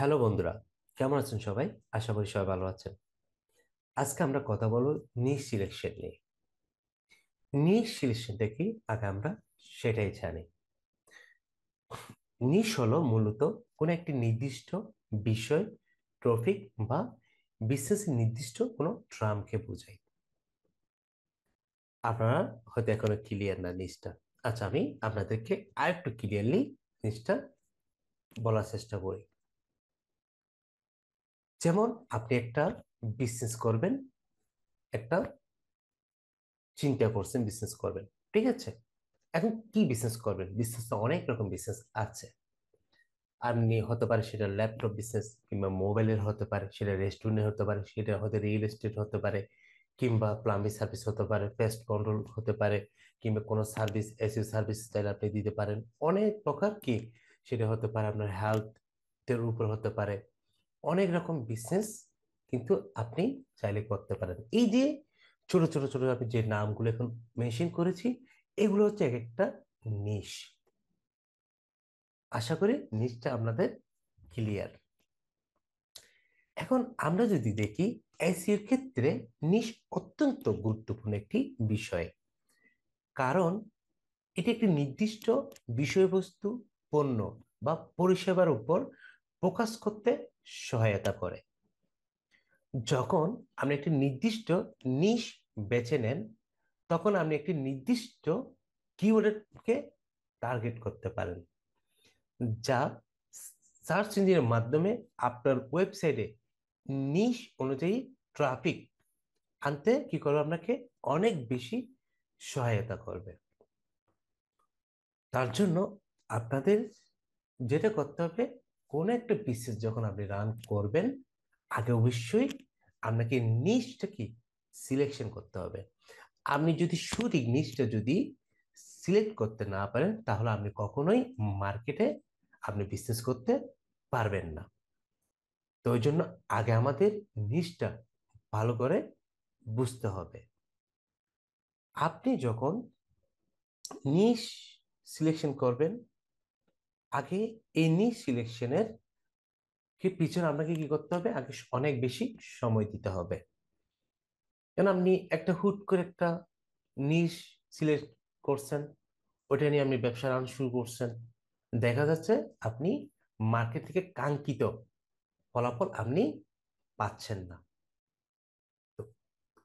Hello বন্ধুরা, কেমন আছেন সবাই? আশা করি সবাই ভালো আছেন। আজকে আমরা কথা বলবো নিশ সিলেকশন নিয়ে। নিশ সিলেকশনটা কি আগে আমরা সেটাই জানি। নিশ হলো মূলত কোনো একটি নির্দিষ্ট বিষয়, টপিক বা বিশেষ নির্দিষ্ট কোনো ট্রামকে বোঝায়। আপনারা হয়তো এখনো ক্লিয়ার না নিশটা। আচ্ছা, আমি আপনাদেরকে আরেকটু ক্লিয়ারলি নিশটা বলার চেষ্টা করি। যেমন আপনি একটা বিজনেস করবেন, একটা চিন্তা করছেন বিজনেস করবেন, ঠিক আছে? এখন কি বিজনেস করবেন? বিজনেস তো অনেক রকম বিজনেস আছে। আপনি হতে পারে সেটা ল্যাপটপ বিজনেস, কিংবা মোবাইলের হতে পারে, সেটা রেস্টুরেন্টের হতে পারে, সেটা হতে রিয়েল এস্টেট হতে পারে, কিংবা প্লাম্বিং সার্ভিস হতে পারে, পেস্ট কন্ট্রোল হতে পারে, কিংবা কোনো সার্ভিস এসইও সার্ভিস চাইলে আপনি দিতে পারেন। অনেক প্রকার কি, সেটা হতে পারে আপনার হেলথ এর উপর হতে পারে। অনেক রকম বিজনেস কিন্তু আপনি চাইলে করতে পারেন। এই যে ছোট ছোট ছোট আমি যে নামগুলো এখন মেনশন করেছি, এগুলো হচ্ছে এক একটা নিশ। আশা করি নিশটা আপনাদের ক্লিয়ার। এখন আমরা যদি দেখি, এসইও এর ক্ষেত্রে নিশ অত্যন্ত গুরুত্বপূর্ণ একটি বিষয়। কারণ এটি একটি নির্দিষ্ট বিষয়বস্তু, পণ্য বা পরিষেবার উপর ফোকাস করতে সহায়তা করে। যখন আপনি একটি নির্দিষ্ট নিশ বেছে নেন, তখন আপনি একটি নির্দিষ্ট কিওয়ার্ডকে টার্গেট করতে পারেন, যা সার্চ ইঞ্জিনের মাধ্যমে আপনার ওয়েবসাইটে নিশ অনুযায়ী ট্রাফিক আনতে কি করবে, আপনাকে অনেক বেশি সহায়তা করবে। তার জন্য আপনাদের যেটা করতে হবে, কোন একটা বিজনেস যখন আপনি রান করবেন, আগে অবশ্যই আপনাকে নিশটা কি সিলেকশন করতে হবে। আপনি যদি সঠিক নিশটা যদি সিলেক্ট করতে না পারেন, তাহলে আপনি কখনোই মার্কেটে আপনি বিজনেস করতে পারবেন না। তো ওই জন্য আগে আমাদের নিশটা ভালো করে বুঝতে হবে। আপনি যখন নিশ সিলেকশন করবেন, আগে এই নিশ সিলেকশনের কি পিছনে আপনাকে কি করতে হবে, আগে অনেক বেশি সময় দিতে হবে। কেন আপনি একটা হুট করে একটা নিশ সিলেক্ট করছেন, ওটা নিয়ে আপনি ব্যবসা রান শুরু করছেন, দেখা যাচ্ছে আপনি মার্কেট থেকে কাঙ্ক্ষিত ফলাফল আপনি পাচ্ছেন না। তো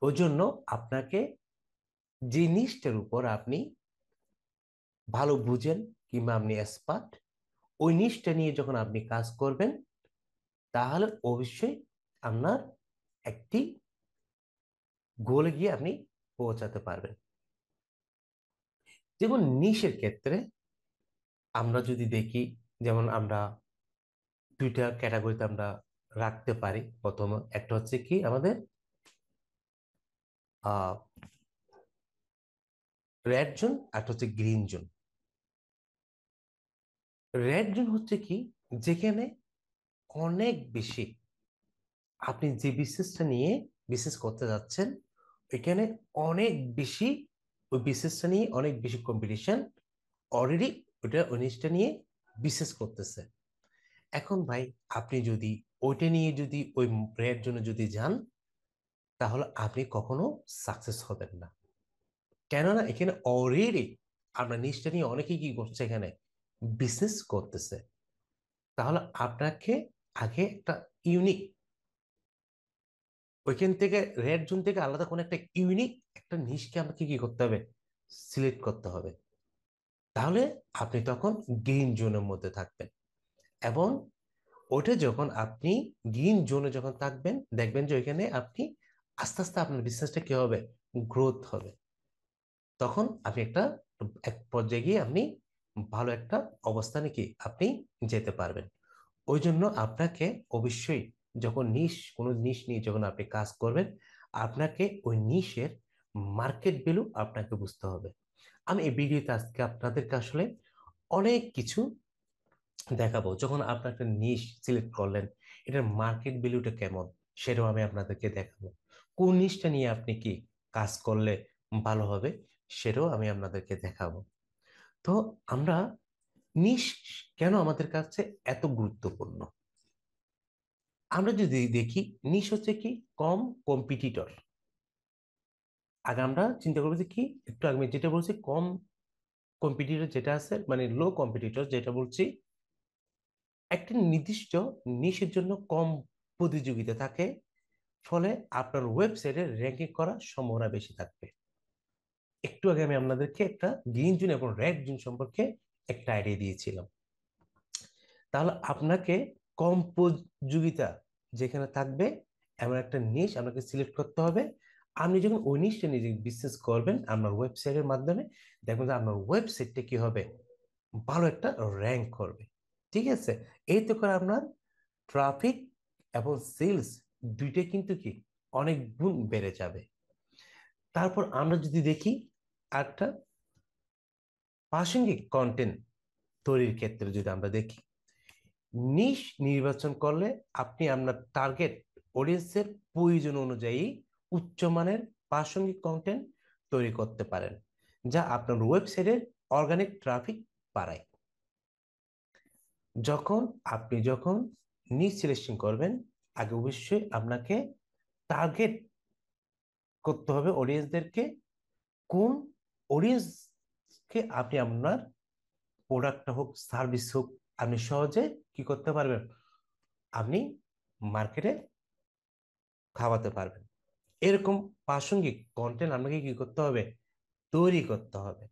ওই জন্য আপনাকে যে নিশটার উপর আপনি ভালো বুঝেন, কিংবা আপনি এক্সপার্ট, ওই নিশটা নিয়ে যখন আপনি কাজ করবেন, তাহলে অবশ্যই আপনার একটি গোলে গিয়ে আপনি পৌঁছাতে পারবেন। যেমন নিশের ক্ষেত্রে আমরা যদি দেখি, যেমন আমরা দুইটা ক্যাটাগরিতে আমরা রাখতে পারি। প্রথম একটা হচ্ছে কি আমাদের আহ রেড জোন, একটা হচ্ছে গ্রিন জোন। রেড জোন হচ্ছে কি, যেখানে অনেক বেশি আপনি যে বিজনেসটা নিয়ে বিজনেস করতে যাচ্ছেন, এখানে অনেক বেশি ওই বিজনেসটা নিয়ে অনেক বেশি কম্পিটিশন অলরেডি ওটা ওই জিনিসটা নিয়ে বিজনেস করতেছে। এখন ভাই, আপনি যদি ওইটা নিয়ে যদি ওই রেড জোনে যদি যান, তাহলে আপনি কখনো সাকসেস হবেন না। কেননা এখানে অলরেডি আমরা নিচটা নিয়ে অনেকেই কি করছে, এখানে বিজনেস করতেছে। তাহলে আপনাকে আগে একটা ইউনিক, ওইখান থেকে রেড জোন থেকে আলাদা কোনো একটা ইউনিক একটা নিশকে আমাকে কি করতে হবে, সিলেক্ট করতে হবে। তাহলে আপনি তখন গ্রিন জোনের মধ্যে থাকবেন। এবং ওটা যখন আপনি গ্রিন জোনে যখন থাকবেন, দেখবেন যে ওইখানে আপনি আস্তে আস্তে আপনার বিজনেসটা কি হবে, গ্রোথ হবে। তখন আপনি একটা এক পর্যায়ে গিয়ে আপনি ভালো একটা অবস্থানে কি আপনি যেতে পারবেন। ওই জন্য আপনাকে অবশ্যই যখন কোনো নিশ নিয়ে যখন আপনি কাজ করবেন, আপনাকে ওই নিশের মার্কেট ভ্যালু আপনাকে বুঝতে হবে। আমি এই ভিডিওতে আজকে আপনাদেরকে আসলে অনেক কিছু দেখাবো। যখন আপনি একটা নিশ সিলেক্ট করলেন, এটার মার্কেট ভ্যালুটা কেমন, সেটাও আমি আপনাদেরকে দেখাবো। কোন নিশটা নিয়ে আপনি কি কাজ করলে ভালো হবে, সেটাও আমি আপনাদেরকে দেখাবো। তো আমরা নিশ কেন আমাদের কাছে এত গুরুত্বপূর্ণ, আমরা যদি দেখি নিশ হচ্ছে কি কম কম্পিটিটর। আগে আমরা চিন্তা করবো যে কি, একটু আগে আমি যেটা বলছি কম কম্পিটিটর যেটা আছে, মানে লো কম্পিটিটর যেটা বলছি, একটা নির্দিষ্ট নিশের জন্য কম প্রতিযোগিতা থাকে, ফলে আপনার ওয়েবসাইটে র্যাঙ্কিং করার সম্ভাবনা বেশি থাকবে। একটু আগে আমি আপনাদেরকে একটা গ্রিন জোন এবং রেড জোন সম্পর্কে একটা আইডিয়া দিয়েছিলাম। তাহলে আপনাকে কম প্রতিযোগিতা যেখানে থাকবে এমন একটা নিশ আপনাকে সিলেক্ট করতে হবে। আপনি যখন ওই নিশটা নিজে বিজনেস করবেন আপনার ওয়েবসাইটের মাধ্যমে, দেখবেন যে আপনার ওয়েবসাইটটা কি হবে, ভালো একটা র্যাঙ্ক করবে। ঠিক আছে, এই তো করে আপনার ট্রাফিক এবং সেলস দুইটাই কিন্তু কি অনেক গুণ বেড়ে যাবে। তারপর আমরা যদি দেখি একটা প্রাসঙ্গিক কন্টেন্ট তৈরির ক্ষেত্রে যদি আমরা দেখি, নিশ নির্বাচন করলে আপনি আপনার টার্গেট অডিয়েন্সের প্রয়োজন অনুযায়ী উচ্চমানের প্রাসঙ্গিক কন্টেন্ট তৈরি করতে পারেন, যা আপনার ওয়েবসাইটের অর্গানিক ট্রাফিক বাড়ায়। যখন নিশ সিলেকশন করবেন, আগে অবশ্যই আপনাকে টার্গেট করতে হবে অডিয়েন্সদেরকে, কোন অডিয়েন্সকে আপনি আপনার প্রোডাক্টটা হোক সার্ভিস হোক আপনি সহজে কি করতে পারবেন, আপনি মার্কেটে খাওয়াতে পারবেন। এরকম প্রাসঙ্গিক কন্টেন্ট আপনাকে কি করতে হবে, তৈরি করতে হবে,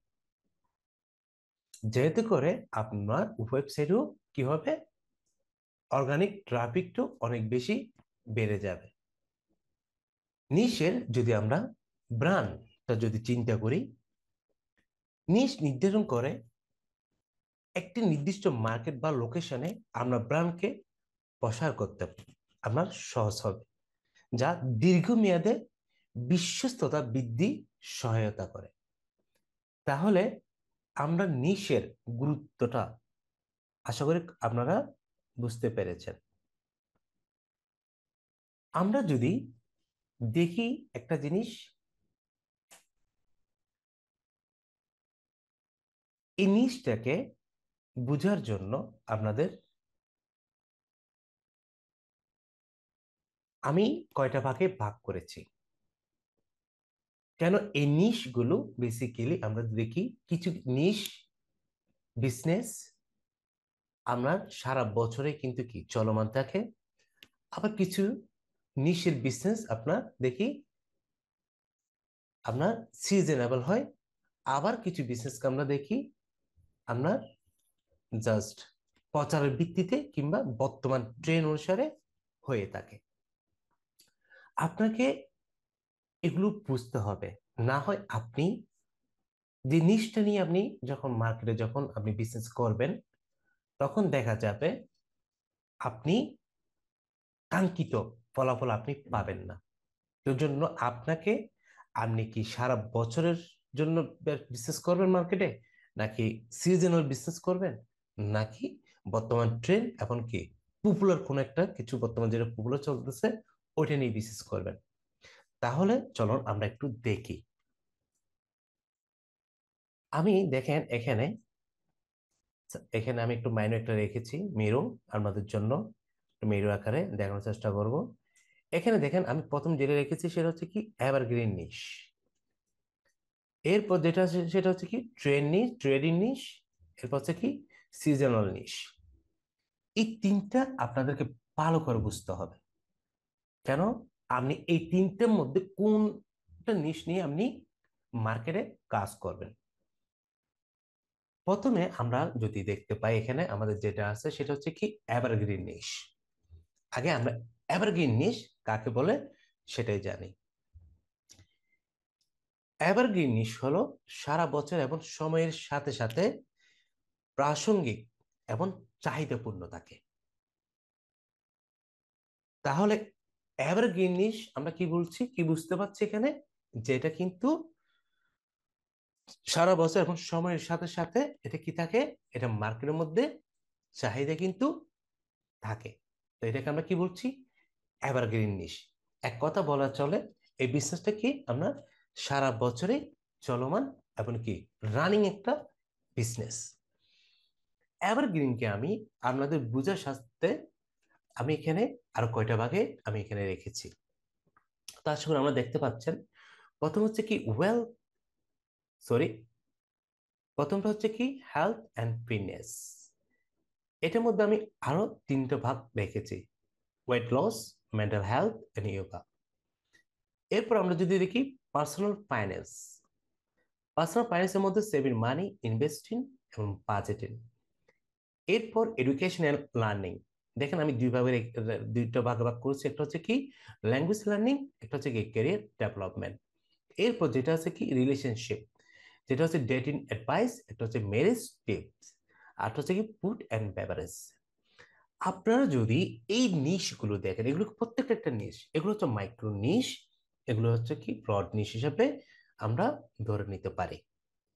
যেহেতু করে আপনার ওয়েবসাইটেও কি হবে, অর্গানিক ট্রাফিকটাও অনেক বেশি বেড়ে যাবে। নিশের যদি আমরা ব্র্যান্ডটা যদি চিন্তা করি, নিশ নির্ধারণ করে একটি নির্দিষ্ট মার্কেট বা লোকেশনে আমরা ব্র্যান্ডকে প্রসার করতে আপনার সহজ হবে, যা দীর্ঘমেয়াদে বিশ্বস্ততা বৃদ্ধি সহায়তা করে। তাহলে আমরা নিশের গুরুত্বটা আশা করি আপনারা বুঝতে পেরেছেন। আমরা যদি দেখি একটা জিনিস, এই নিশটাকে বোঝার জন্য আপনাদের আমি কয়টা ভাগে ভাগ করেছি। কেন এই নিশগুলো বেসিক্যালি আমরা দেখি, কিছু নিশ বিজনেস আমরা সারা বছরে কিন্তু কি চলমান থাকে, আবার কিছু নিশের বিজনেস আপনার দেখি আপনার সিজনেবল হয়, আবার কিছু বিজনেসকে আমরা দেখি আপনার জাস্ট প্রচারের ভিত্তিতে কিংবা বর্তমান ট্রেন্ড অনুসারে হয়ে থাকে। আপনাকে এগুলো বুঝতে হবে, না হয় আপনি যে নিশটা নিয়ে আপনি যখন মার্কেটে যখন আপনি বিজনেস করবেন, তখন দেখা যাবে আপনি কাঙ্ক্ষিত ফলাফল আপনি পাবেন না। এর জন্য আপনাকে, আপনি কি সারা বছরের জন্য বিজনেস করবেন মার্কেটে, নাকি সিজনাল বিজনেস করবেন, নাকি বর্তমান ট্রেন্ড এখন কি পপুলার কোন একটা কিছু বর্তমান যেটা পপুলার চলতেছে ওইটা নিয়ে বিজনেস করবেন। তাহলে চলুন আমরা একটু দেখি। আমি দেখেন এখানে, এখানে আমি একটু মাইনর একটা রেখেছি মেরু আপনাদের জন্য, মেরু আকারে দেখানোর চেষ্টা করব। এখানে দেখেন আমি প্রথম যেটা রেখেছি সেটা হচ্ছে কি এভারগ্রিন নিশ, এরপর যেটা আছে সেটা হচ্ছে কি ট্রেডিং নিশ, এরপর হচ্ছে কি সিজনাল নিশ। এই তিনটা আপনাদেরকে ভালো করে বুঝতে হবে। কেন, আপনি এই তিনটের মধ্যে কোনটা নিশ নিয়ে আপনি মার্কেটে কাজ করবেন। প্রথমে আমরা যদি দেখতে পাই এখানে আমাদের যেটা আছে সেটা হচ্ছে কি এভারগ্রিন নিশ। আগে আমরা এভারগ্রিন নিশ কাকে বলে সেটাই জানি। এভারগ্রিন নিশ হলো সারা বছর এবং সময়ের সাথে সাথে প্রাসঙ্গিক এবং চাহিদাপূর্ণ থাকে। তাহলে এভারগ্রিন নিশ আমরা কি বলছি, কি বুঝতে পারছি এখানে, যেটা কিন্তু সারা বছর এবং সময়ের সাথে সাথে এটা কি থাকে, এটা মার্কেটের মধ্যে চাহিদা কিন্তু থাকে। তো এটাকে আমরা কি বলছি, এভারগ্রিন নিশ। এক কথা বলা চলে এই বিজনেসটা কি আমরা সারা বছরে চলমান এবং কি রানিং একটা বিজনেস। এভারগ্রিনকে আমি আপনাদের বোঝার সাথে আমি এখানে আরো কয়টা ভাগে আমি এখানে রেখেছি। তো আশা করি আমরা দেখতে পাচ্ছেন, প্রথম হচ্ছে কি ওয়েল সরি প্রথমটা হচ্ছে কি হেলথ অ্যান্ড ফিটনেস। এটার মধ্যে আমি আরো তিনটা ভাগ রেখেছি, weight loss, mental health and yoga. এরপর আমরা যদি দেখি পার্সোনাল ফাইন্যান্স, পার্সোনাল ফাইন্যান্সের মধ্যে সেভিং মানি, ইনভেস্টিং এবং বাজেটিং। এরপর এডুকেশন এন্ড লার্নিং, দেখেন আমি দুইটা ভাগ ভাগ করছি, একটা হচ্ছে কি ল্যাঙ্গুয়েজ লার্নিং, একটা হচ্ছে কি ক্যারিয়ার ডেভেলপমেন্ট। এরপর যেটা আছে কি রিলেশনশিপ, যেটা হচ্ছে ডেটিং অ্যাডভাইস, একটা হচ্ছে ম্যারেজ টিপস, আর হচ্ছে কি ফুড অ্যান্ড বেভারেজ। আপনারা যদি এই নিশ গুলো দেখেন, এগুলো প্রত্যেকটা একটা নিশ, এগুলো হচ্ছে মাইক্রো নিশ, এগুলো হচ্ছে কি ব্রড নিশ হিসাবে আমরা ধরে নিতে পারি।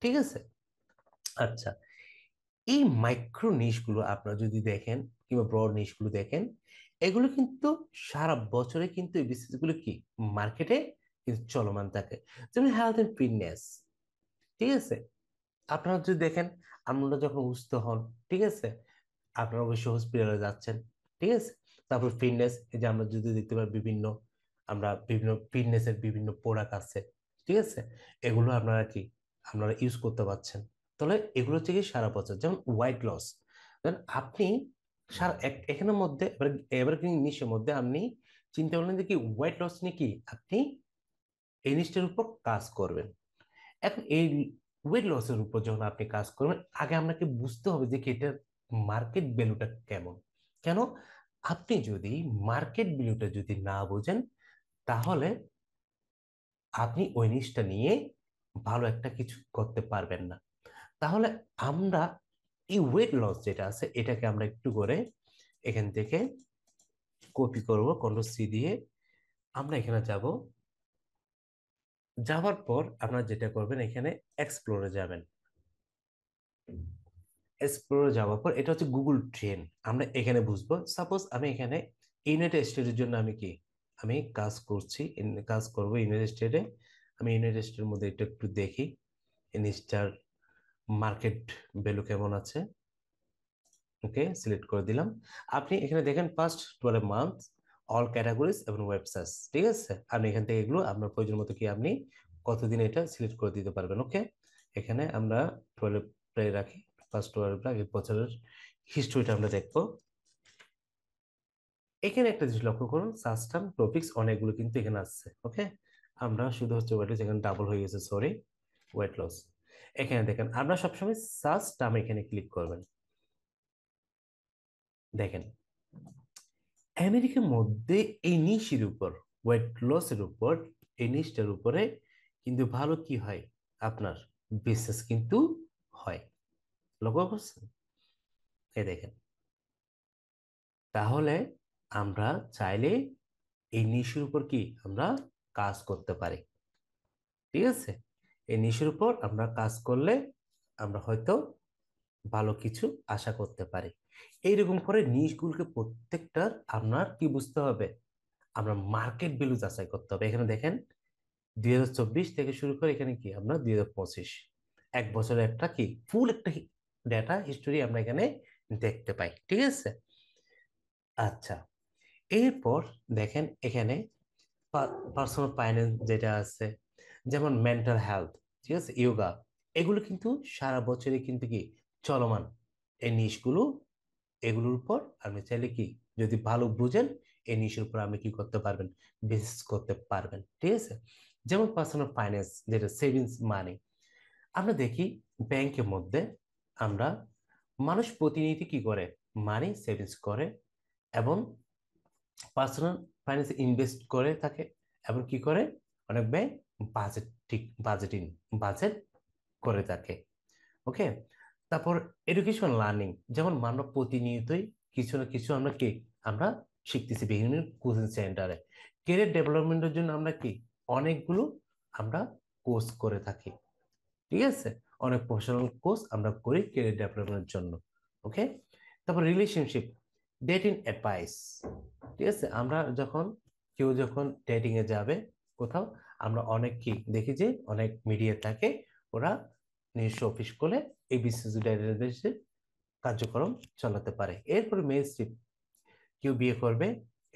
ঠিক আছে? আচ্ছা, এই মাইক্রো নিশ গুলো আপনারা যদি দেখেন কিংবা ব্রড নিশ গুলো দেখেন, এগুলো কিন্তু সারা বছরে কিন্তু এই বিজনেস গুলো কি মার্কেটে কিন্তু চলমান থাকে। যেমন হেলথ এন্ড ফিটনেস, ঠিক আছে? আপনারা যদি দেখেন, আমরা যখন সুস্থ হন, ঠিক আছে, আপনারা অবশ্যই হসপিটালে যাচ্ছেন, ঠিক আছে। তারপর ফিটনেস, এই যে আমরা যদি দেখতে পাই বিভিন্ন, আমরা বিভিন্ন ফিটনেসের বিভিন্ন প্রোডাক্ট আছে, ঠিক আছে, এগুলো আপনারা কি আপনারা ইউজ করতে পারছেন। তাহলে এগুলো হচ্ছে কি সারা বছর, যেমন ওয়েট লস, আপনি সারা এখানের মধ্যে এবার এবার কি নিশের মধ্যে আপনি চিন্তা করলেন যে কি ওয়েট লস নিয়ে কি আপনি এই জিনিসটার উপর কাজ করবেন। এখন এই ওয়েট লসের উপর যখন আপনি কাজ করবেন, আগে আপনাকে বুঝতে হবে যে কি এটার মার্কেট ভ্যালুটা কেমন। কেন? আপনি যদি মার্কেট ভ্যালুটা যদি না বোঝেন, তাহলে আপনি ওই জিনিসটা নিয়ে ভালো একটা কিছু করতে পারবেন না। তাহলে আমরা এই ওয়েট লস যেটা আছে, এটাকে আমরা একটু করে এখান থেকে কপি করব, কন্ট্রোল সি দিয়ে আমরা এখানে যাব। যাওয়ার পর আপনারা যেটা করবেন, এখানে এক্সপ্লোরে যাবেন। এক্সপ্লোরে যাওয়ার পর এটা হচ্ছে গুগল ট্রেন্ড, আমরা এখানে বুঝবো। সাপোজ আমি এখানে ইউনাইটেড স্টেটের জন্য আমি কি আমি কাজ করছি, কাজ করব ইউনাইটেড স্টেটে। আমি ইউনাইটেড স্টেটের মধ্যে একটু একটু দেখি জিনিসটার মার্কেট ভ্যালু কেমন আছে। ওকে, সিলেক্ট করে দিলাম। আপনি এখানে দেখেন ফার্স্ট 12 মান্থ, অল ক্যাটাগরিজ এবং ওয়েবসাইটস, ঠিক আছে। আপনি এখান থেকে এগুলো আপনার প্রয়োজন মতো কি আপনি কতদিন এটা সিলেক্ট করে দিতে পারবেন। ওকে, এখানে আমরা 12 প্রায় রাখি, ফার্স্ট 12 রাখি, বছরের হিস্ট্রিটা আমরা দেখবো। এখানে একটা জিনিস লক্ষ্য করুন, সাস্টাম টপিক্স অনেকগুলো কিন্তু এখানে আসছে। ওকে, আমরা শুধু হচ্ছে ওয়েট লস, এখানে ডাবল হয়ে গেছে, সরি, ওয়েট লস। এখানে দেখেন আমরা সবসময় সাস্টাম এখানে ক্লিক করবেন। দেখেন আমেরিকার মধ্যে এই নিশের উপর, ওয়েট লসের উপর, এই নিশটার উপরে কিন্তু ভালো কি হয়, আপনার বিজনেস কিন্তু হয়। লক্ষ্য করছেন? এই দেখেন, তাহলে আমরা চাইলে এই নিশের উপর কি আমরা কাজ করতে পারি। ঠিক আছে? এই নিশের উপর আমরা কাজ করলে আমরা হয়তো ভালো কিছু আশা করতে পারি। এইরকম করে নিশগুলোকে প্রত্যেকটার আপনার কি বুঝতে হবে, আমরা মার্কেট ভ্যালু যাচাই করতে হবে। এখানে দেখেন 2024 থেকে শুরু করে এখানে কি আমরা 2025, এক বছরের একটা কি ফুল একটা ডেটা হিস্টোরি আমরা এখানে দেখতে পাই। ঠিক আছে? আচ্ছা, এরপর দেখেন এখানে পার্সোনাল ফাইন্যান্স যেটা আছে, যেমন মেন্টাল হেলথ, ঠিক আছে, ইয়োগা, এগুলো কিন্তু সারা বছরে কিন্তু কি চলমান এই নিশগুলো, এগুলোর উপর আপনি চাইলে কি যদি ভালো বুঝেন, এই নিশের উপর আপনি কি করতে পারবেন, বিজনেস করতে পারবেন। ঠিক আছে? যেমন পার্সোনাল ফাইন্যান্স যেটা সেভিংস মানি, আমরা দেখি ব্যাংকের মধ্যে আমরা মানুষ প্রতিনিধি কি করে মানি সেভিংস করে এবং পার্সোনাল ফাইন্যান্সে ইনভেস্ট করে থাকে এবং কি করে অনেক ব্যাংক বাজেট, ঠিক বাজেটিং, বাজেট করে থাকে। ওকে, তারপর এডুকেশন লার্নিং, যেমন আমরা প্রতিনিয়তই কিছু না কিছু আমরা কি আমরা শিখতেছি বিভিন্ন কোচিং সেন্টারে। ক্যারিয়ার ডেভেলপমেন্টের জন্য আমরা কি অনেকগুলো আমরা কোর্স করে থাকি। ঠিক আছে? অনেক প্রফেশনাল কোর্স আমরা করি ক্যারিয়ার ডেভেলপমেন্টের জন্য। ওকে, তারপর রিলেশনশিপ, ডেটিং অ্যাডভাইস, ঠিক আছে, আমরা যখন কেউ যখন ডেটিং এ যাবে কোথাও, আমরা অনেক কি দেখি যে অনেক মিডিয়া থাকে, ওরা নিজস্ব অফিস খুলে এই বিসিএস কার্যক্রম চালাতে পারে। এরপরে মেইনস্ট্রিম, কেউ বিয়ে করবে,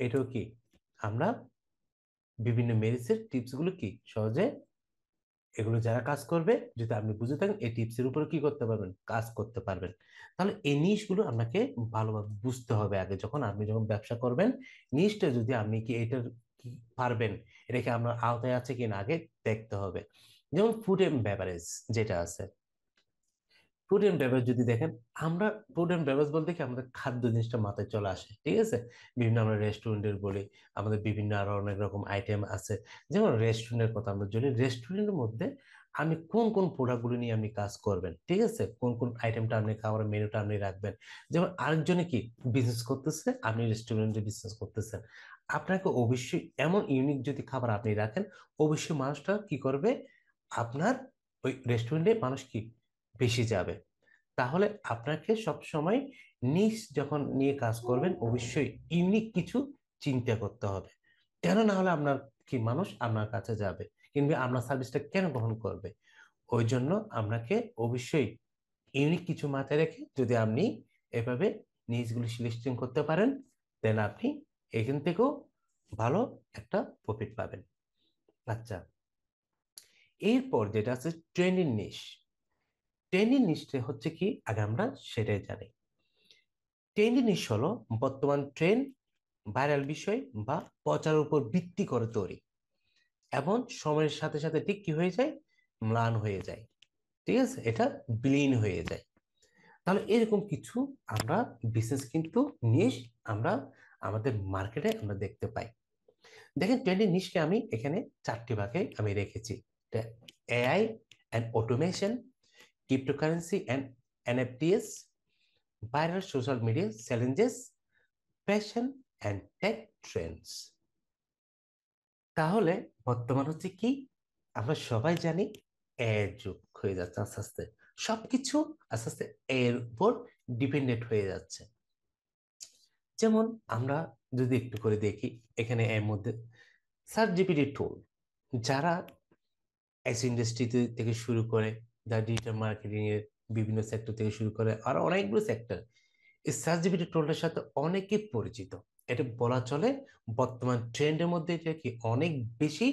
এটাও কি আমরা বিভিন্ন ম্যারেজের টিপস গুলো কি সহজে, এগুলো যারা কাজ করবে যদি আপনি বুঝে থাকেন এই টিপস এর উপর কি করতে পারবেন, কাজ করতে পারবেন। তাহলে এই জিনিসগুলো আপনাকে ভালোভাবে বুঝতে হবে আগে, যখন ব্যবসা করবেন নিশ্চয় যদি আপনি কি এটার কি পারবেন, এটা কি আপনার আওতায় আছে কিনা আগে দেখতে হবে। যেমন ফুড এন্ড বেভারেজ যেটা আছে, ফুড এন্ড বেভারেজ যদি দেখেন, আমরা ফুড এন্ড বেভারেজ বলতে কি আমাদের খাদ্য জিনিসটা মাথায় চলে আসে, ঠিক আছে। বিভিন্ন আমরা রেস্টুরেন্টের বলি, আমাদের বিভিন্ন আরো অনেক রকম আইটেম আছে। যেমন রেস্টুরেন্টের কথা আমরা যদি রেস্টুরেন্টের মধ্যে আমি কোন কোন প্রোডাক্টগুলো নিয়ে আপনি কাজ করবেন, ঠিক আছে, কোন কোন আইটেমটা আপনি খাবার মেনুটা আপনি রাখবেন। যেমন আরেকজনে কি বিজনেস করতেছে, আপনি রেস্টুরেন্টে বিজনেস করতেছেন, আপনাকে অবশ্যই এমন ইউনিক যদি খাবার আপনি রাখেন, অবশ্যই মানুষটা কি করবে, আপনার ওই রেস্টুরেন্টে মানুষ কি বেশি যাবে। তাহলে আপনাকে সব সময় নিজ যখন নিয়ে কাজ করবেন অবশ্যই ইউনিক কিছু চিন্তা করতে হবে। কেন না হলে আপনার কি মানুষ আপনার কাছে যাবে, কিংবা আপনার সার্ভিসটা কেন গ্রহণ করবে। ওই জন্য আপনাকে অবশ্যই ইউনিক কিছু মাথায় রেখে যদি আপনি এভাবে নিজগুলো সিলেকশন করতে পারেন, দেন আপনি এখান থেকেও ভালো একটা প্রফিট পাবেন। আচ্ছা, এরপর যেটা আছে ট্রেন্ডিং নিশ। ট্রেন্ডিং নিশটা হচ্ছে কি আগে আমরা সেটাই জানি। ট্রেন্ডিং নিশ হলো বর্তমান ট্রেন্ড, ভাইরাল বিষয় বা প্রচারের উপর ভিত্তি করে তৈরি, এবং সময়ের সাথে সাথে ঠিক কি হয়ে যায়, ম্লান হয়ে যায়, ঠিক আছে, এটা বিলীন হয়ে যায়। তাহলে এরকম কিছু আমরা বিশেষ কিন্তু নিশ আমরা আমাদের মার্কেটে আমরা দেখতে পাই। দেখেন ট্রেন্ডিং নিশকে আমি এখানে চারটি ভাগে আমি রেখেছি। AI and automation, cryptocurrency and NFTs, viral social media challenges, fashion and tech trends. তাহলে বর্তমান হচ্ছে কি, আমরা সবাই জানি এর যুগ হয়ে যাচ্ছে আস্তে আস্তে, সবকিছু আস্তে আস্তে এর উপর ডিপেন্ডেন্ট হয়ে যাচ্ছে। যেমন আমরা যদি একটু করে দেখি, এখানে এর মধ্যে সার্চ জিপিটি টুল, যারা এস ইন্ডাস্ট্রি থেকে শুরু করে, যারা ডিজিটাল মার্কেটিং এর বিভিন্ন সেক্টর থেকে শুরু করে আর অনেকগুলো সেক্টর, এই সার্চ জিপিটি টুলটার সাথে অনেকে পরিচিত। এটা বলা চলে বর্তমান ট্রেন্ডের মধ্যে এটা কি অনেক বেশি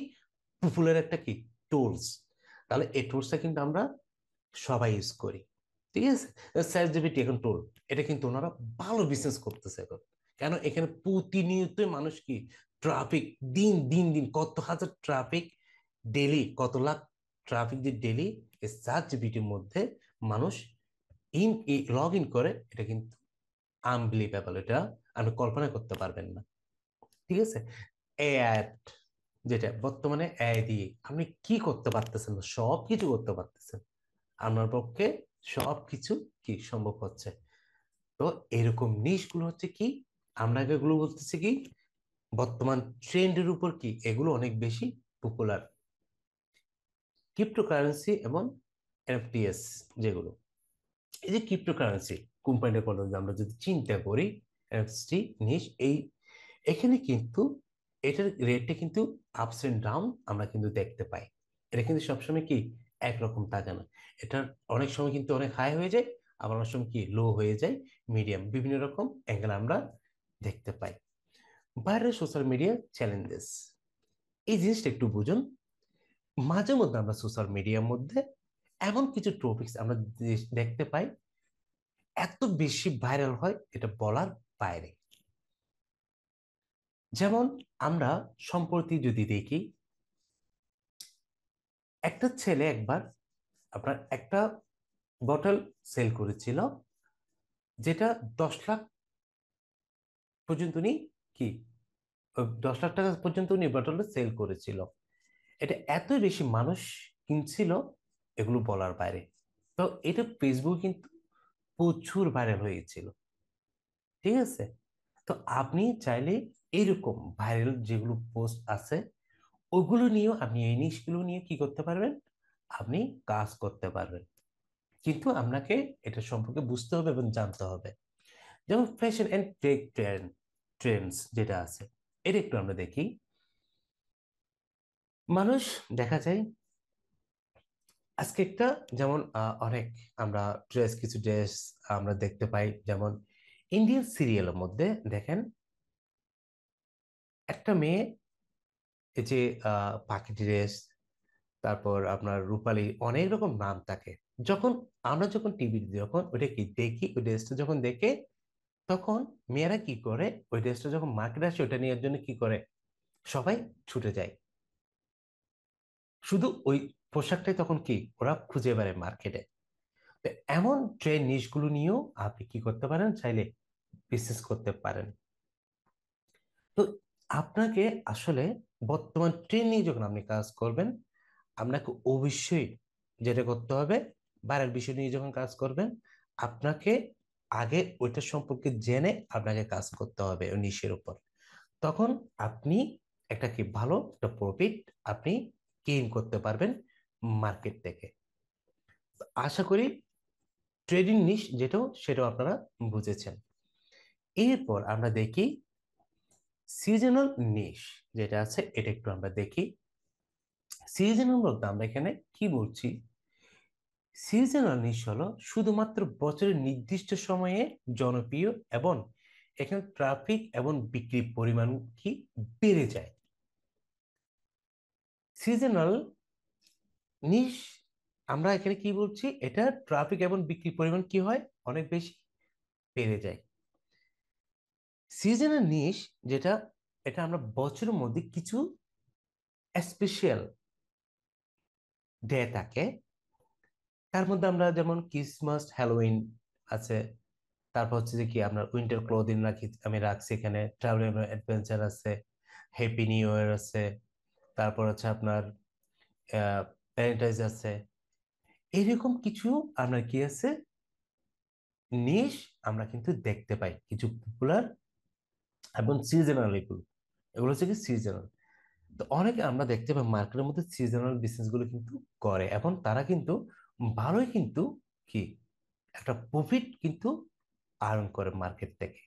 পপুলার একটা কি টুলস। তাহলে এই টুলসটা কিন্তু আমরা সবাই ইউজ করি, ঠিক আছে। চ্যাট জিপিটি এখন টুল, এটা কিন্তু ওনারা ভালো বিজনেস করতেছে এখন। কেন, এখানে প্রতিনিয়তই মানুষ কি ট্রাফিক, দিন দিন দিন কত হাজার ট্রাফিক, ডেলি কত লাখ ট্রাফিক যে ডেলি এই চ্যাট জিপিটির মধ্যে মানুষ ইন লগ ইন করে, এটা কিন্তু আনবিলিভেবল, এটা আপনি কল্পনা করতে পারবেন না, ঠিক আছে। এআই, যেটা বর্তমানে এআই দিয়ে আপনি কি করতে পারতেছেন, সব কিছু করতে পারতেছেন, আপনার পক্ষে সবকিছু কি সম্ভব হচ্ছে। তো এরকম জিনিসগুলো হচ্ছে কি, আমরা এগুলো বলতেছি কি বর্তমান ট্রেন্ডের উপর কি এগুলো অনেক বেশি পপুলার। ক্রিপ্টোকারেন্সি এবং এনএফটিএস যেগুলো, এই যে ক্রিপ্টোকারেন্সি কোম্পানিটা কোনো আমরা যদি চিন্তা করি, এনএফটি নিশ এই, এখানে কিন্তু এটার রেটটা কিন্তু আপস এন্ড ডাউন আমরা কিন্তু দেখতে পাই। এটা কিন্তু সবসময় কি একরকম থাকে না, এটার অনেক সময় কিন্তু অনেক হাই হয়ে যায়, আবার অনেক সময় কি লো হয়ে যায়, মিডিয়াম, বিভিন্ন রকম অ্যাঙ্গেল আমরা দেখতে পাই। বাইরের সোশ্যাল মিডিয়া চ্যালেঞ্জেস, এই জিনিসটা একটু বুঝুন। মাঝে মধ্যে আমরা সোশ্যাল মিডিয়ার মধ্যে এমন কিছু টপিকস আমরা দেখতে পাই, এত বেশি ভাইরাল হয় এটা বলার বাইরে। যেমন আমরা সম্প্রতি যদি দেখি, একটা ছেলে একবার আপনার একটা বটল সেল করেছিল, যেটা 10 লাখ পর্যন্ত উনি কি 10 লাখ টাকা পর্যন্ত উনি বটলটা সেল করেছিল। এটা এত বেশি মানুষ কিনছিল, এগুলো বলার বাইরে। তো এটা ফেসবুক কিন্তু প্রচুর ভাইরাল হয়েছিল, ঠিক আছে। তো আপনি চাইলে এরকম ভাইরাল যেগুলো পোস্ট আছে ওগুলো নিয়েও আপনি এই জিনিসগুলো নিয়ে কি করতে পারবেন, আপনি কাজ করতে পারবেন। কিন্তু আপনাকে এটা সম্পর্কে বুঝতে হবে এবং জানতে হবে। যেমন ফ্যাশন এন্ড টেক ট্রেন্ডস যেটা আছে, এটা একটু আমরা দেখি। মানুষ দেখা যায় আজকে একটা, যেমন অনেক আমরা কিছু ড্রেস আমরা দেখতে পাই, যেমন ইন্ডিয়ান সিরিয়ালের মধ্যে দেখেন একটা মেয়ে, এই যে পাখি ড্রেস, তারপর আপনার রূপালী, অনেক রকম নাম থাকে। যখন আমরা যখন টিভিতে যখন ওইটা কি দেখি, ওই ড্রেসটা যখন দেখে, তখন মেয়েরা কি করে, ওই ড্রেসটা যখন মার্কেটে আসে ওটা নেওয়ার জন্য কি করে, সবাই ছুটে যায়। শুধু ওই পোশাকটাই তখন কি ওরা খুঁজে বেড়ায় মার্কেটে। তো এমন ট্রেন নিশগুলো নিয়েও আপনি কি করতে পারেন, চাইলে বিজনেস করতে পারেন। তো আপনাকে আসলে বর্তমান ট্রেন নিয়ে যখন আপনি কাজ করবেন, আপনাকে অবশ্যই যেটা করতে হবে, বাইরের বিষয় নিয়ে যখন কাজ করবেন, আপনাকে আগে ওইটা সম্পর্কে জেনে আপনাকে কাজ করতে হবে ওই নিশের উপর। তখন আপনি একটা কি ভালো একটা প্রফিট আপনি গেইন করতে পারবেন মার্কেট থেকে। আশা করি ট্রেডিং নিশ যেটাও সেটাও আপনারা বুঝেছেন। এরপর আমরা দেখি সিজনাল নিশ যেটা আছে, এটা একটু আমরা দেখি। সিজনাল বলতে আমরা এখানে কি বলছি? সিজনাল নিশ হলো শুধুমাত্র বছরের নির্দিষ্ট সময়ে জনপ্রিয়, এবং এখানে ট্রাফিক এবং বিক্রির পরিমাণ কি বেড়ে যায়। সিজনাল নিশ আমরা এখানে কি বলছি, এটা ট্রাফিক এবং বিক্রির পরিমাণ কি হয়, অনেক বেশি বেড়ে যায়। সিজনাল নিশ যেটা, এটা আমরা বছরের মধ্যে কিছু স্পেশাল ডে থাকে। তার মধ্যে আমরা যেমন ক্রিসমাস, হ্যালোউইন আছে, তারপর হচ্ছে যে কি আপনার উইন্টার ক্লোদিং রাখি, আমি রাখছি এখানে, ট্রাভেল অ্যাডভেঞ্চার আছে, হ্যাপি নিউ ইয়ার আছে, তারপর হচ্ছে আপনার ভ্যালেন্টাইন্স আছে। এরকম কিছু আমরা কি আছে নিশ আমরা কিন্তু দেখতে পাই, কিছু পপুলার এবং সিজনাল। এগুলো এগুলো হচ্ছে কি সিজনাল। তো অনেকে আমরা দেখতে পাই মার্কেটের মধ্যে সিজনাল বিজনেস গুলো কিন্তু করে, এবং তারা কিন্তু ভালোই কিন্তু কি একটা প্রফিট কিন্তু আর্ন করে মার্কেট থেকে।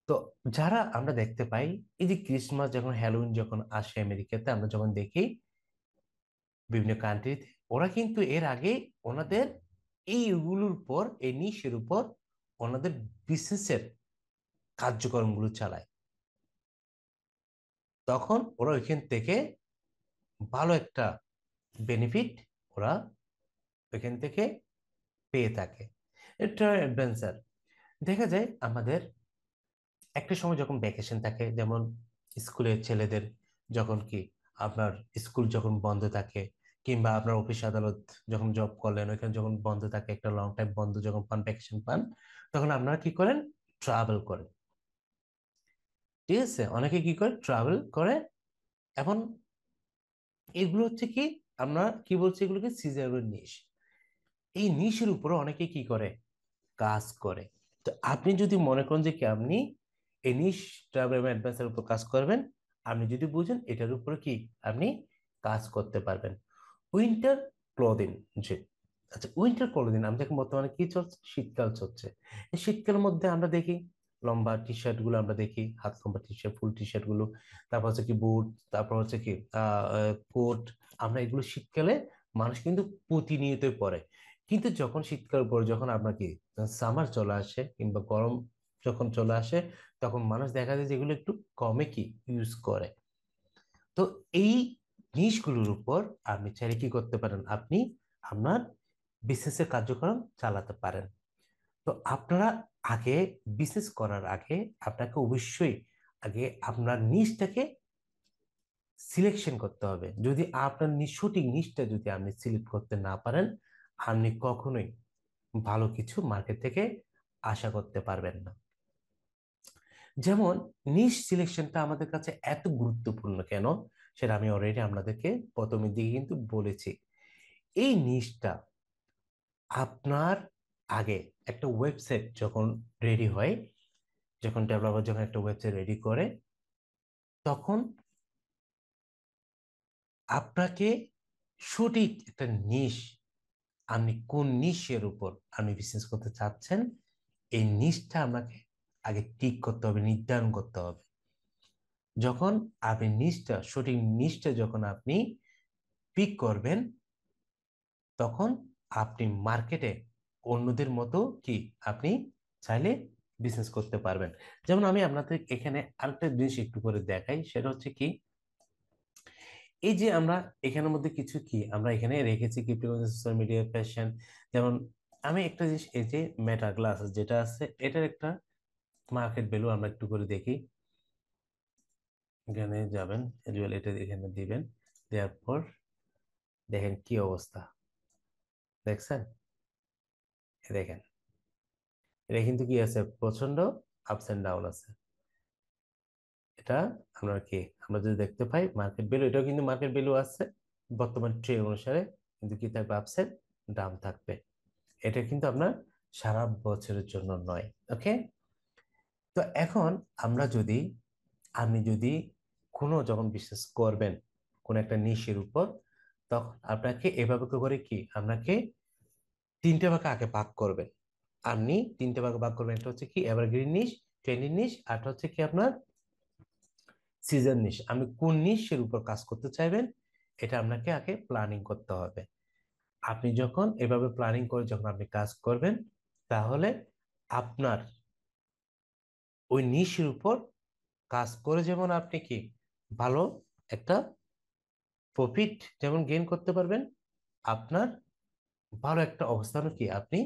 তো যারা আমরা দেখতে পাই, এই যে ক্রিসমাস যখন, হ্যালোউইন যখন আসে আমেরিকাতে, আমরা যখন দেখি বিভিন্ন কান্ট্রিতে, ওরা কিন্তু এর আগে ওনাদের এইগুলোর উপর, এই নিশের উপর ওনাদের বিজনেসের কার্যক্রমগুলো চালায়। তখন ওরা ওইখান থেকে ভালো একটা বেনিফিট ওরা ওইখান থেকে পেয়ে থাকে। এটা অ্যাডভেঞ্চার দেখা যায় আমাদের একটা সময় যখন ভ্যাকেশন থাকে, যেমন স্কুলের ছেলেদের যখন কি আপনার স্কুল যখন বন্ধ থাকে, কিংবা আপনার অফিস আদালত যখন জব করলেন ওইখানে যখন বন্ধ থাকে, একটা লং টাইম বন্ধ যখন পান, ভ্যাকেশন পান, তখন আপনারা কি করেন, ট্রাভেল করেন। ঠিক আছে, অনেকে কি করে, ট্রাভেল করে। এখন এগুলো হচ্ছে কি, আমরা কি বলছি, এগুলোকে সিজনাল নিশ। এই নিশের উপরে অনেকে কি করে, কাজ করে। তো আপনি যদি মনে করেন যে কি আপনি এই নিশ ট্রাভেল এবং অ্যাডভেঞ্চারের উপর কাজ করবেন, আপনি যদি বুঝেন এটার উপরে কি আপনি কাজ করতে পারবেন। উইন্টার ক্লোদিং, যে আচ্ছা উইন্টার ক্লোদিং, আমাদের এখন বর্তমানে কি চলছে, শীতকাল চলছে। এই শীতকালের মধ্যে আমরা দেখি লম্বা টি শার্ট গুলো আমরা দেখি, হাত লম্বা টি শার্ট, ফুল টি শার্ট গুলো, তারপর হচ্ছে কি বুট, তারপর হচ্ছে কি কোট। আমরা এগুলো শীতকালে মানুষ কিন্তু প্রতিনিয়তই পরে। কিন্তু যখন শীতকাল পরে, যখন আপনার কি সামার চলে আসে কিংবা গরম যখন চলে আসে, তখন মানুষ দেখা যায় যেগুলো একটু কমে কি ইউজ করে। তো এই জিনিসগুলোর উপর আপনি চাইলে কি করতে পারেন, আপনি আপনার বিজনেসের কার্যক্রম চালাতে পারেন। তো আপনারা আগে বিজনেস করার আগে আপনাকে অবশ্যই আগে আপনার নিশটাকে সিলেকশন করতে হবে। যদি আপনার সঠিক নিশটা যদি আপনি সিলেক্ট করতে না পারেন, আপনি কখনোই ভালো কিছু মার্কেট থেকে আশা করতে পারবেন না। যেমন নিশ সিলেকশনটা আমাদের কাছে এত গুরুত্বপূর্ণ কেন, সেটা আমি অলরেডি আপনাদেরকে প্রথমের দিকে কিন্তু বলেছি। এই নিশটা আপনার আগে একটা ওয়েবসাইট যখন রেডি হয়, যখন ডেভেলপার যখন একটা ওয়েবসাইট রেডি করে, তখন আপনাকে সঠিক একটা নিশ, আপনি কোন নিশের উপর আপনি বিজনেস করতে চাচ্ছেন, এই নিশটা আপনাকে আগে ঠিক করতে হবে, নির্ধারণ করতে হবে। যখন আপনি নিশটা, সঠিক নিশটা যখন আপনি পিক করবেন, তখন আপনি মার্কেটে অন্যদের মতো কি আপনি চাইলে বিজনেস করতে পারবেন। যেমন আমি আপনাদের এখানে আরেকটা জিনিস একটু করে দেখাই, সেটা হচ্ছে কি, এই যে আমরা এখানের মধ্যে কিছু কি আমরা এখানে রেখেছি ক্রিপ্টোকারেন্সি, সোশ্যাল মিডিয়া, ফ্যাশন। যেমন আমি একটা জিনিস, এই যে মেটা গ্লাস যেটা আছে, এটার একটা মার্কেট ভ্যালু আমরা একটু করে দেখি। এখানে যাবেন, এজুয়াল এটা এখানে দিবেন, দেওয়ার পর দেখেন কি অবস্থা, দেখছেন? দেখেন এটা কিন্তু কি আছে, প্রচন্ড আপস এন্ড ডাউন আছে। এটা আমরা কি, আমরা যদি দেখতে পাই মার্কেট ভ্যালু, এটাও কিন্তু মার্কেট ভ্যালু আছে বর্তমান ট্রেন্ড অনুসারে, কিন্তু কি থাকবে, আপস এন্ড ডাউন থাকবে। এটা কিন্তু আপনার সারা বছরের জন্য নয়। ওকে, তো এখন আমরা যদি, আপনি যদি কোনো যখন বিশ্বাস করবেন কোন একটা নিশের উপর, তখন আপনাকে এভাবে করে কি, আপনাকে তিনটে ভাগে আগে ভাগ করবেন। আপনি তিনটে ভাগে ভাগ করবেন, একটা হচ্ছে কি এভারগ্রিন নিশ, ট্রেন্ডি নিশ, আর একটা হচ্ছে কি আপনার সিজন নিশ। আপনি কোন নিশের উপর কাজ করতে চাইবেন, এটা আপনাকে আগে প্ল্যানিং করতে হবে। আপনি যখন এভাবে প্ল্যানিং করে যখন আপনি কাজ করবেন, তাহলে আপনার ওই নিশের উপর কাজ করে যেমন আপনি কি ভালো একটা প্রফিট যেমন গেইন করতে পারবেন, আপনার ভালো একটা অবস্থানে কি আপনি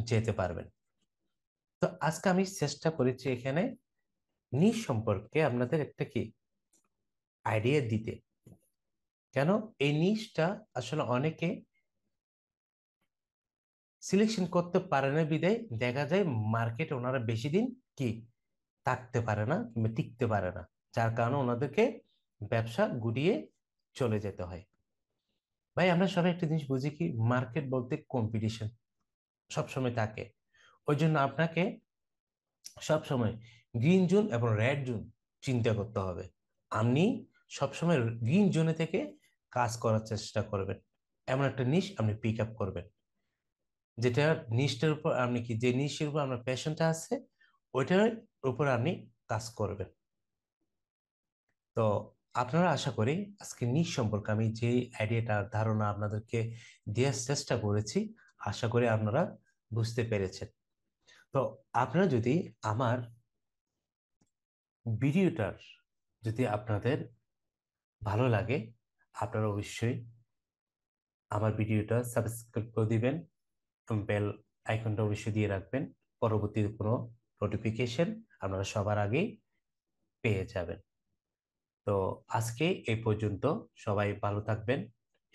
যেতে পারবেন। তো আজকে আমি চেষ্টা করেছি এখানে নিশ সম্পর্কে আপনাদের একটা কি আইডিয়া দিতে। কেন এই নিশটা আসলে অনেকে সিলেকশন করতে পারে না, বিদায় দেখা যায় মার্কেটে ওনারা বেশি দিন কি থাকতে পারে না কিংবা টিকতে পারে না, যার কারণে ওনাদেরকে ব্যবসা গুটিয়ে চলে যেতে হয়। ভাই আমরা সবাই একটা জিনিস বুঝি কি, মার্কেট বলতে কম্পিটিশন সবসময় থাকে। ওই জন্য আপনাকে সবসময় গ্রিন জোন এবং রেড জোন চিন্তা করতে হবে। আপনি সবসময় গ্রিন জোনে থেকে কাজ করার চেষ্টা করবেন, এমন একটা নিশ আপনি পিক আপ করবেন, যেটা নিশটার উপর আপনি কি, যে নিশের উপর আপনার প্যাশনটা আছে, ওইটার উপর আপনি কাজ করবেন। তো আপনারা, আশা করি আজকে নিশ সম্পর্কে আমি যে আইডিয়াটা ধারণা আপনাদেরকে দেওয়ার চেষ্টা করেছি, আশা করি আপনারা বুঝতে পেরেছেন। তো আপনারা যদি আমার ভিডিওটার যদি আপনাদের ভালো লাগে, আপনারা অবশ্যই আমার ভিডিওটা সাবস্ক্রাইব করে দিবেন, বেল আইকনটা অবশ্যই দিয়ে রাখবেন, পরবর্তী কোনো নোটিফিকেশন আপনারা সবার আগেই পেয়ে যাবেন। তো আজকে এই পর্যন্ত, সবাই ভালো থাকবেন,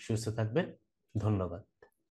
সুস্থ থাকবেন, ধন্যবাদ।